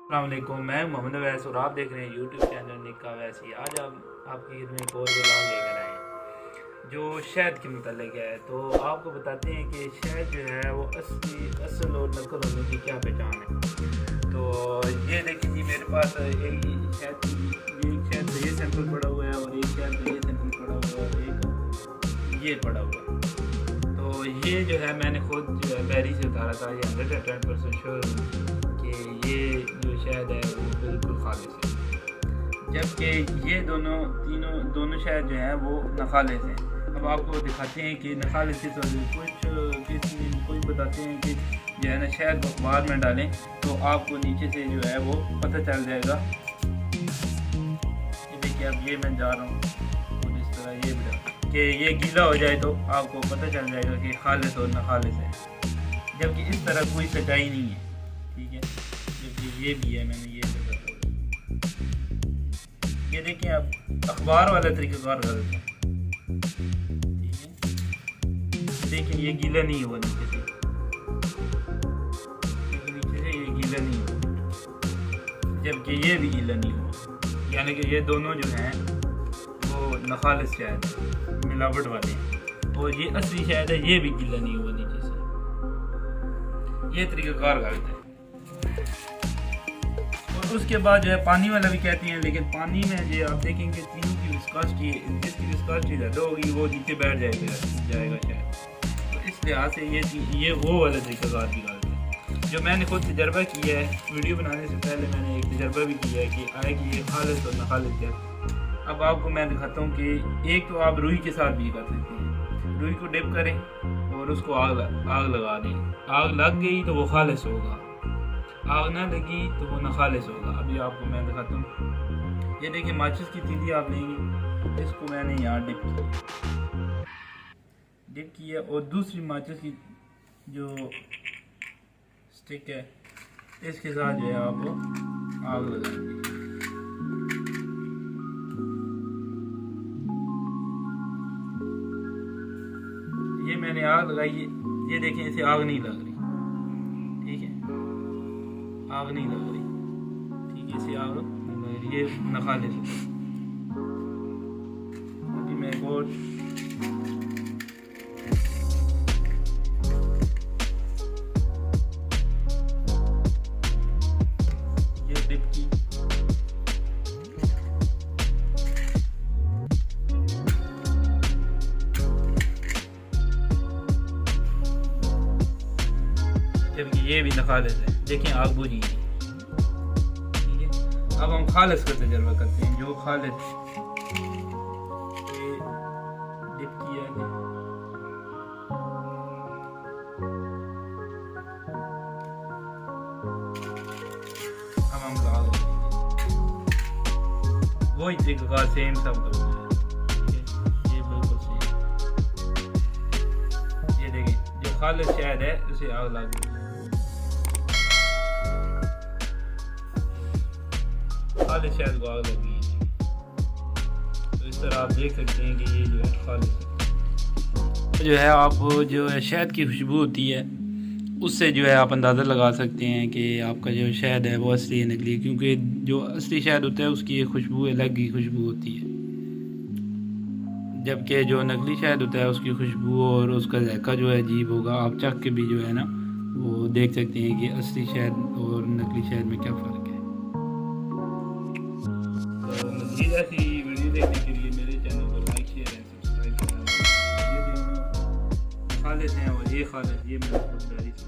अस्सलाम वालेकुम, मैं मोहम्मद अवैस और आप देख रहे हैं यूट्यूब चैनल निका अवैसी। आज आप आपकी खिदमत में एक और व्लॉग लेकर आए हैं जो शहद के मतलब है। तो आपको बताते हैं कि शहद जो है वो असल और नकल होने की क्या पहचान है। तो ये देखिए जी, मेरे पास एक शहद का ये सैंपल पड़ा हुआ है और एक शहद का ये सैंपल पड़ा हुआ है और एक ये पड़ा हुआ है। तो ये जो है मैंने खुद जो है बैरी से उतारा था। ये 110% श्योर हूँ कि ये जो शहद है वो बिल्कुल खालिस है, जबकि ये दोनों शहद जो है वो नखालिस हैं। अब आपको दिखाते हैं कि नखालिस किस वजह कुछ बताते हैं कि जो है ना शहद को अखबार में डालें तो आपको नीचे से जो है वो पता चल जाएगा। ये देखिए, अब ये मैं जा रहा हूँ और इस तरह ये भी कि ये गीला हो जाए तो आपको पता चल जाएगा कि खालिस और नखालिस है, जबकि इस तरह कोई सच्चाई नहीं है। ठीक है, जबकि ये भी है, मैंने ये ये देखें, आप अखबार वाला तरीक़ाकार गलत है। ठीक है, लेकिन ये गीला नहीं हुआ नीचे से, ये गीला नहीं हुआ, जबकि ये भी गीला नहीं हुआ। यानी कि ये दोनों जो हैं वो नखालिस शहद है, मिलावट वाले हैं, और ये असली शहद है, ये भी गीला नहीं हुआ नीचे से। ये तरीक़ाकार गलत है। और उसके बाद जो है पानी वाला भी कहते हैं, लेकिन पानी में जो आप देखेंगे तीनों की विस्कोसिटी, जिसकी विस्कोसिटी ज़्यादा होगी वो नीचे बैठ जाएगा शायद। तो इस लिहाज से ये वो वाला तरीक़ाकार भी गलत है जो मैंने खुद तजर्बा किया है। वीडियो बनाने से पहले मैंने एक तजर्बा भी किया है कि आए कि ये खालिस और नखालिस है। अब आपको मैं दिखाता हूँ कि एक तो आप रुई के साथ भी कर सकते हैं। रुई को डिप करें और उसको आग लगा दें। आग लग गई तो वो खालिस होगा, आग ना लगी तो वो नखालिस होगा। अभी आपको मैं दिखाता हूँ। ये देखिए, माचिस की तीली आप लेंगे, इसको मैंने यहाँ डिप किया और दूसरी माचिस की जो स्टिक है इसके साथ जो है आप आग लगाएंगे। ये मैंने आग लगाई है, ये देखें, इसे आग नहीं लग रही। ठीक है, आग नहीं लग रही। ठीक है, इसे आग नहीं लग रही, ये नखालिस है। अभी मैं एक और ये डिप की, जबकि ये भी नखालिस है। देखिए, आग बुझी। ठीक है, अब हम खालिस का तजर्बा करते हैं। जो खालिस ये डिप किया है, अब हम आग वही तरीक़ाकार सेम सब करते हैं। ठीक है, ये बिल्कुल सेम। ये देखिए, जो खालिस शहद है उसे आग लग गई। खालिस शहद को आग लगी है। तो इस तरह आप देख सकते हैं कि ये जो है खालिस है। जो है आप जो है शहद की खुशबू होती है, उससे जो है आप अंदाज़ा लगा सकते हैं कि आपका जो शहद है वो असली है नकली, क्योंकि जो असली शहद होता है उसकी एक खुशबू अलग ही खुशबू होती है, जबकि जो नकली शहद होता है उसकी खुशबू और उसका जायका जो है अजीब होगा। आप चख के भी जो है ना वो देख सकते हैं कि असली शहद और नकली शहद में क्या फ़र्क है। तो मज़ीद ऐसी वीडियो देखने के लिए मेरे चैनल को लाइक, शेयर एंड सब्सक्राइब करना। ये दोनों खालिस हैं और ये खालिस, ये मेरे खुद बैरी से